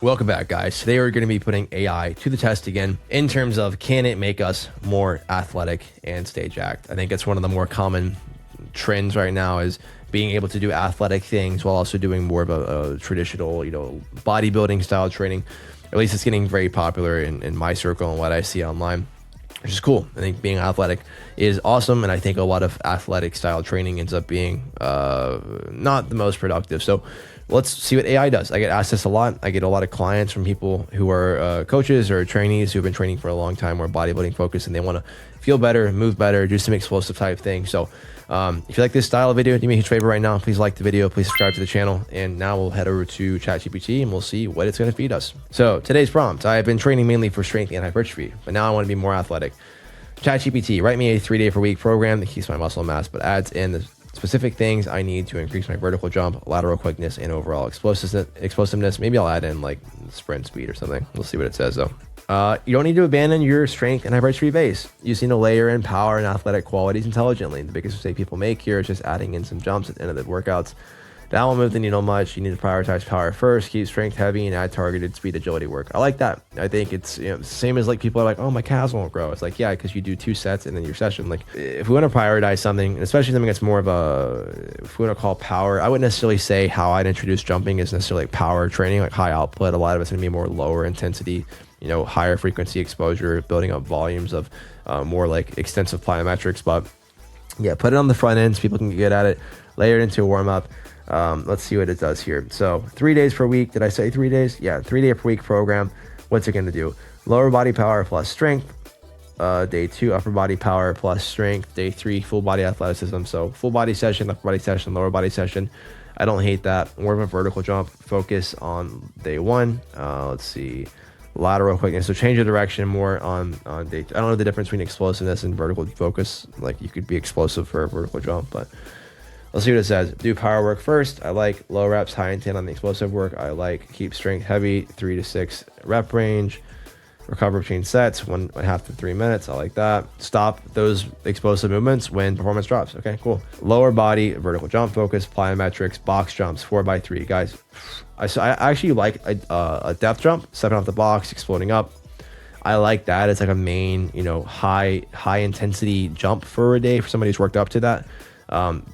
Welcome back, guys. Today we're going to be putting AI to the test again in terms of can it make us more athletic and stay jacked. I think it's one of the more common trends right now is being able to do athletic things while also doing more of a traditional, bodybuilding style training. At least it's getting very popular in my circle and what I see online, which is cool. I think being athletic is awesome, and I think a lot of athletic style training ends up being not the most productive. So let's see what AI does. I get asked this a lot. I get a lot of clients from people who are coaches or trainees who've been training for a long time or bodybuilding focused, and they want to feel better, move better, do some explosive type things. So if you like this style of video, do me a huge favor right now. Please like the video, please subscribe to the channel. And now we'll head over to ChatGPT and we'll see what it's going to feed us. So today's prompt: I have been training mainly for strength and hypertrophy, but now I want to be more athletic. ChatGPT, write me a 3-day-per-week program that keeps my muscle mass, but adds in the specific things I need to increase my vertical jump, lateral quickness, and overall explosiveness. Maybe I'll add in like sprint speed or something. We'll see what it says though. You don't need to abandon your strength and hypertrophy base. You just need to layer in power and athletic qualities intelligently. The biggest mistake people make here is just adding in some jumps at the end of the workouts. That won't move the needle much. You need to prioritize power first, keep strength heavy, and add targeted speed agility work. I like that. I think it's same as like people are like, oh, my calves won't grow. It's like, yeah, because you do 2 sets and then your session. Like if we want to prioritize something, and especially something that's more of if we want to call power, I wouldn't necessarily say how I'd introduce jumping is necessarily like power training, like high output. A lot of it's going to be more lower intensity, higher frequency exposure, building up volumes of more like extensive plyometrics. But yeah, put it on the front end so people can get at it, layer it into a warm up. Let's see what it does here. So 3 days per week. Did I say 3 days? Yeah, 3-day per week program. What's it going to do? Lower body power plus strength. Day 2, upper body power plus strength. Day 3, full body athleticism. So full body session, upper body session, lower body session. I don't hate that. More of a vertical jump focus on day 1. Let's see. Lateral quickness. So change the direction more on day 2. I don't know the difference between explosiveness and vertical focus. Like you could be explosive for a vertical jump, but let's see what it says. Do power work first. I like low reps, high intent on the explosive work. I like keep strength heavy, 3 to 6 rep range. Recover between sets, 1.5 to 3 minutes. I like that. Stop those explosive movements when performance drops. Okay, cool. Lower body, vertical jump focus, plyometrics, box jumps, 4x3. Guys, I actually like a depth jump, stepping off the box, exploding up. I like that. It's like a main, high intensity jump for a day for somebody who's worked up to that.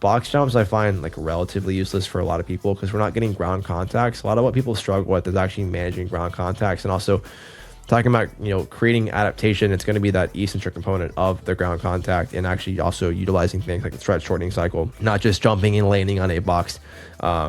Box jumps I find like relatively useless for a lot of people because we're not getting ground contacts. A lot of what people struggle with is actually managing ground contacts and also talking about creating adaptation. It's going to be that eccentric component of the ground contact and actually also utilizing things like the stretch shortening cycle, not just jumping and landing on a box,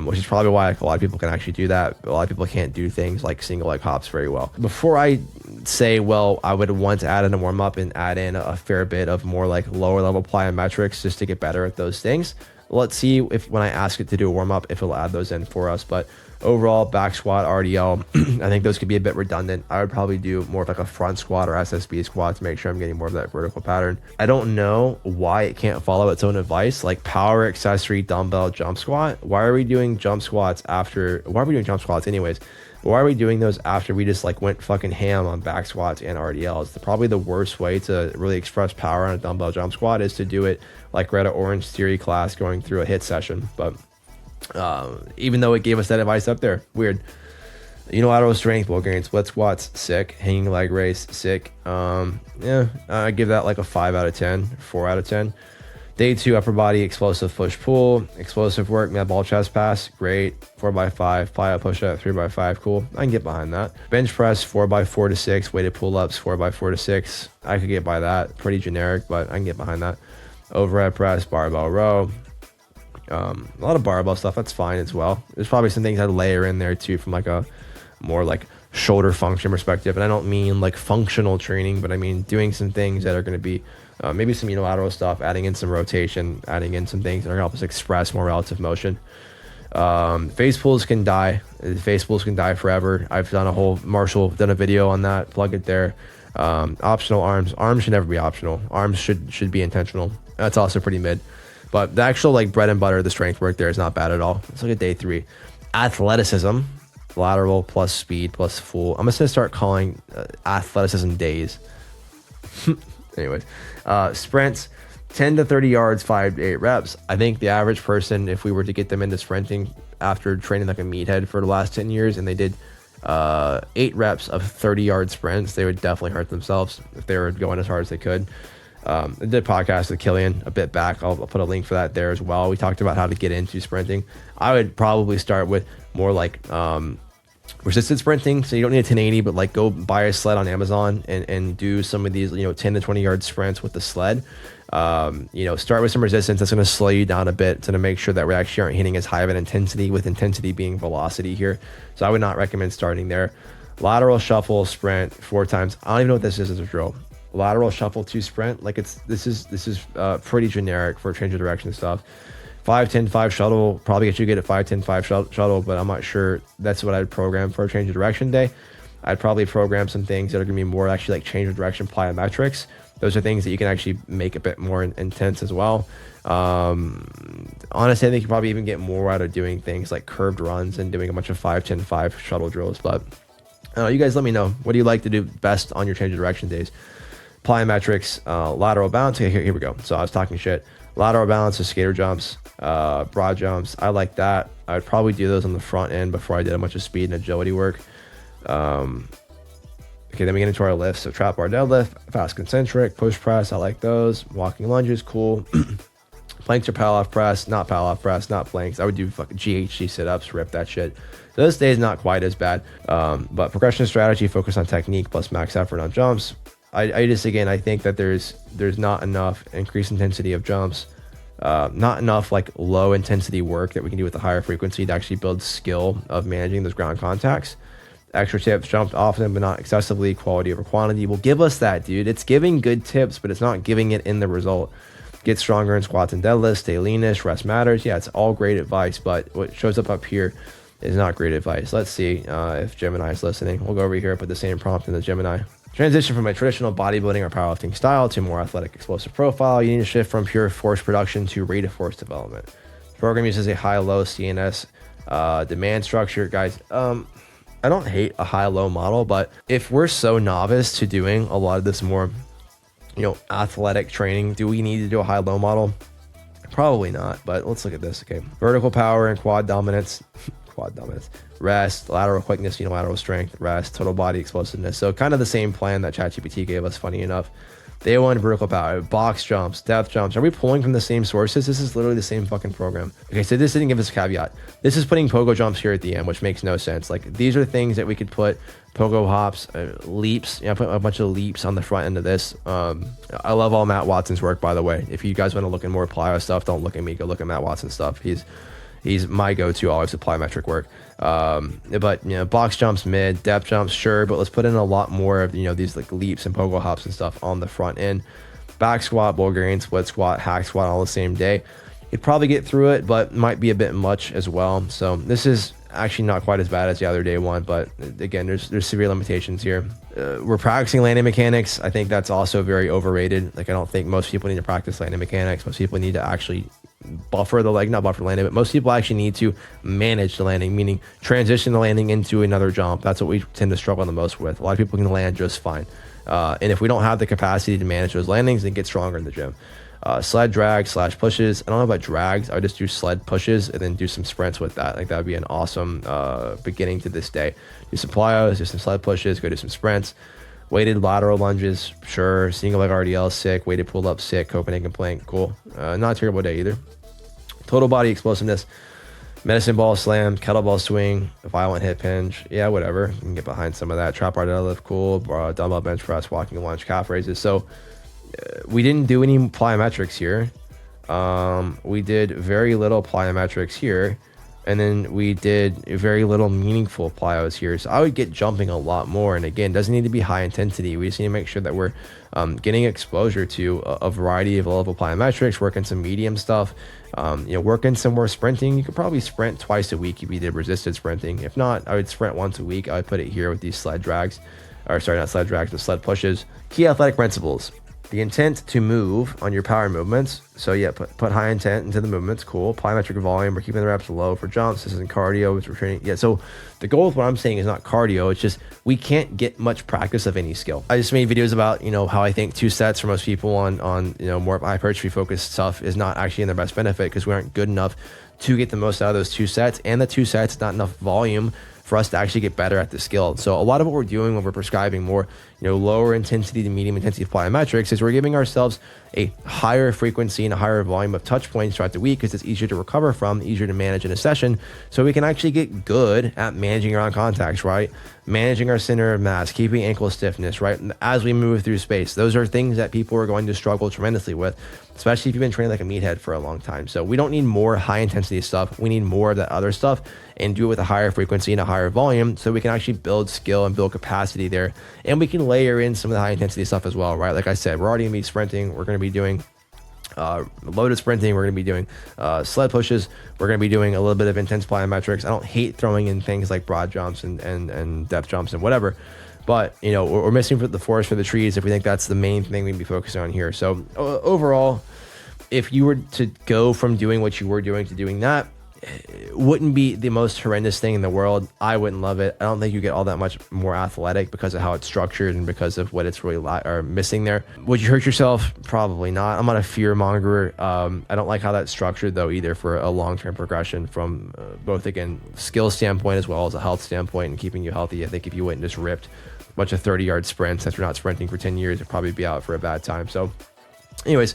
which is probably why a lot of people can actually do that. A lot of people can't do things like single leg hops very well. Before I say, well, I would want to add in a warm up and add in a fair bit of more like lower level plyometrics just to get better at those things. Let's see if when I ask it to do a warm up, if it'll add those in for us. But overall, back squat, RDL, I think those could be a bit redundant. I would probably do more of like a front squat or SSB squat to make sure I'm getting more of that vertical pattern. I don't know why it can't follow its own advice, like power accessory dumbbell jump squat. Why are we doing jump squats anyways? Why are we doing those after we just like went fucking ham on back squats and RDLs? Probably the worst way to really express power on a dumbbell jump squat is to do it like we're at an Orange Theory class going through a HIIT session. But even though it gave us that advice up there, weird. Unilateral strength, Bulgarian split squats, sick. Hanging leg raise, sick. I give that like a 5 out of 10, 4 out of 10. Day 2, upper body explosive push pull, explosive work, med ball chest pass, great. 4x5, plyo push up, 3x5, cool. I can get behind that. Bench press, 4x4 to 6, weighted pull ups, 4x4 to 6. I could get by that. Pretty generic, but I can get behind that. Overhead press, barbell row. A lot of barbell stuff, that's fine as well. There's probably some things I'd layer in there too from like a more like shoulder function perspective. And I don't mean like functional training, but I mean doing some things that are going to be maybe some unilateral stuff, adding in some rotation, adding in some things that are going to help us express more relative motion. Face pulls can die. Face pulls can die forever. I've done a video on that. Plug it there. Optional arms. Arms should never be optional. Arms should be intentional. That's also pretty mid. But the actual like bread and butter, the strength work there is not bad at all. Let's look at day 3. Athleticism, lateral plus speed plus full. I'm just gonna start calling athleticism days. Anyways, sprints, 10 to 30 yards, 5 to 8 reps. I think the average person, if we were to get them into sprinting after training like a meathead for the last 10 years and they did 8 reps of 30-yard sprints, they would definitely hurt themselves if they were going as hard as they could. I did a podcast with Killian a bit back. I'll put a link for that there as well. We talked about how to get into sprinting. I would probably start with more like resisted sprinting. So you don't need a 1080, but like go buy a sled on Amazon and do some of these, 10 to 20 yard sprints with the sled. Start with some resistance. That's going to slow you down a bit to make sure that we actually aren't hitting as high of an intensity, with intensity being velocity here. So I would not recommend starting there. Lateral shuffle sprint 4 times. I don't even know what this is as a drill. Lateral shuffle to sprint, like this is pretty generic for change of direction stuff. 5 10 5 shuttle, probably get you good at 5 10 5 shuttle, but I'm not sure that's what I'd program for a change of direction day. I'd probably program some things that are gonna be more actually like change of direction plyometrics. Those are things that you can actually make a bit more intense as well. Honestly, I think you probably even get more out of doing things like curved runs and doing a bunch of 5 10 5 shuttle drills. But you guys let me know, what do you like to do best on your change of direction days? Plyometrics, lateral balance. Okay, here we go. So I was talking shit. Lateral balance is skater jumps, broad jumps. I like that. I would probably do those on the front end before I did a bunch of speed and agility work. Okay, then we get into our lifts. So trap bar deadlift, fast concentric, push press. I like those. Walking lunges, cool. Planks or pal off press, not pal off press, not planks. I would do fucking GHC sit-ups, rip that shit. So this day is not quite as bad. But progression strategy, focus on technique plus max effort on jumps. I just, again, I think that there's not enough increased intensity of jumps, not enough like low intensity work that we can do with the higher frequency to actually build skill of managing those ground contacts. Extra tips, jumped often but not excessively, quality over quantity will give us that, dude. It's giving good tips, but it's not giving it in the result. Get stronger in squats and deadlifts, stay leanish, rest matters. Yeah, it's all great advice, but what shows up here is not great advice. Let's see if Gemini is listening. We'll go over here, put the same prompt in the Gemini. Transition from a traditional bodybuilding or powerlifting style to more athletic, explosive profile. You need to shift from pure force production to rate of force development. The program uses a high-low CNS demand structure. Guys, I don't hate a high-low model, but if we're so novice to doing a lot of this more, athletic training, do we need to do a high-low model? Probably not, but let's look at this. Okay, vertical power and quad dominance. Rest, lateral quickness, unilateral strength, rest, total body explosiveness. So kind of the same plan that ChatGPT gave us, funny enough. Day 1, vertical power, box jumps, depth jumps. Are we pulling from the same sources? This is literally the same fucking program. Okay, so this didn't give us a caveat. This is putting pogo jumps here at the end, which makes no sense. Like, these are things that we could put pogo hops, leaps. Put a bunch of leaps on the front end of this. I love all Matt Watson's work, by the way. If you guys want to look at more plyo stuff, don't look at me. Go look at Matt Watson's stuff. He's my go-to always with plyometric work. But box jumps, mid, depth jumps, sure, but let's put in a lot more of these like leaps and pogo hops and stuff on the front end. Back squat, Bulgarian split squat, hack squat all the same day. You'd probably get through it, but might be a bit much as well. So this is actually not quite as bad as the other day one, but again, there's severe limitations here. We're practicing landing mechanics. I think that's also very overrated. Like, I don't think most people need to practice landing mechanics. Most people need to actually buffer the leg, not buffer landing, but most people actually need to manage the landing, meaning transition the landing into another jump. That's what we tend to struggle the most with. A lot of people can land just fine. And if we don't have the capacity to manage those landings, then get stronger in the gym. Sled drag / pushes. I don't know about drags. I would just do sled pushes and then do some sprints with that. Like, that would be an awesome beginning to this day. Do some plyos, do some sled pushes, go do some sprints. Weighted lateral lunges, sure. Single leg RDL, sick. Weighted pull up, sick. Copenhagen plank, cool. Not a terrible day either. Total body explosiveness. Medicine ball slam, kettlebell swing, violent hip hinge. Yeah, whatever. You can get behind some of that. Trap bar deadlift, cool. Dumbbell bench press, walking lunge, calf raises. So we didn't do any plyometrics here. We did very little plyometrics here. And then we did very little meaningful plyos here. So I would get jumping a lot more. And again, doesn't need to be high intensity. We just need to make sure that we're getting exposure to a variety of level plyometrics, working some medium stuff, working some more sprinting. You could probably sprint twice a week if you did resisted sprinting. If not, I would sprint once a week. I would put it here with these sled drags, or sorry, not sled drags, but sled pushes. Key athletic principles. The intent to move on your power movements. So yeah, put high intent into the movements. Cool. Plyometric volume. We're keeping the reps low for jumps. This isn't cardio. It's training. Yeah. So the goal with what I'm saying is not cardio. It's just we can't get much practice of any skill. I just made videos about how I think 2 sets for most people on more hypertrophy focused stuff is not actually in their best benefit because we aren't good enough to get the most out of those 2 sets, and the 2 sets not enough volume for us to actually get better at the skill. So a lot of what we're doing when we're prescribing more, lower intensity to medium intensity plyometrics is we're giving ourselves a higher frequency and a higher volume of touch points throughout the week because it's easier to recover from, easier to manage in a session. So we can actually get good at managing our contacts, right? Managing our center of mass, keeping ankle stiffness, right? As we move through space, those are things that people are going to struggle tremendously with, especially if you've been training like a meathead for a long time. So we don't need more high intensity stuff. We need more of that other stuff and do it with a higher frequency and a higher volume so we can actually build skill and build capacity there. And we can layer in some of the high intensity stuff as well, right? Like I said, we're already gonna be sprinting. We're gonna be doing loaded sprinting. We're gonna be doing sled pushes. We're gonna be doing a little bit of intense plyometrics. I don't hate throwing in things like broad jumps and depth jumps and whatever. But, we're missing the forest for the trees if we think that's the main thing we'd be focusing on here. So overall, if you were to go from doing what you were doing to doing that, it wouldn't be the most horrendous thing in the world. I wouldn't love it. I don't think you get all that much more athletic because of how it's structured and because of what it's really missing there. Would you hurt yourself? Probably not. I'm not a fear monger. I don't like how that's structured though either for a long-term progression from both, again, skill standpoint as well as a health standpoint and keeping you healthy. I think if you went and just ripped a bunch of 30-yard sprints after not sprinting for 10 years, you'd probably be out for a bad time. So anyways,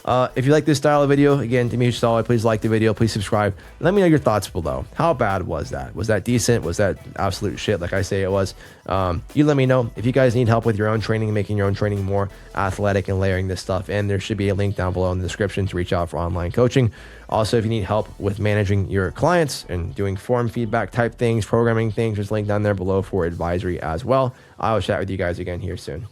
if you like this style of video, again, to me, solid, please like the video, please subscribe. Let me know your thoughts below. How bad was that? Was that decent? Was that absolute shit like I say it was? You let me know. If you guys need help with your own training, making your own training more athletic and layering this stuff in, there should be a link down below in the description to reach out for online coaching. Also, if you need help with managing your clients and doing form feedback type things, programming things, there's a link down there below for advisory as well. I will chat with you guys again here soon.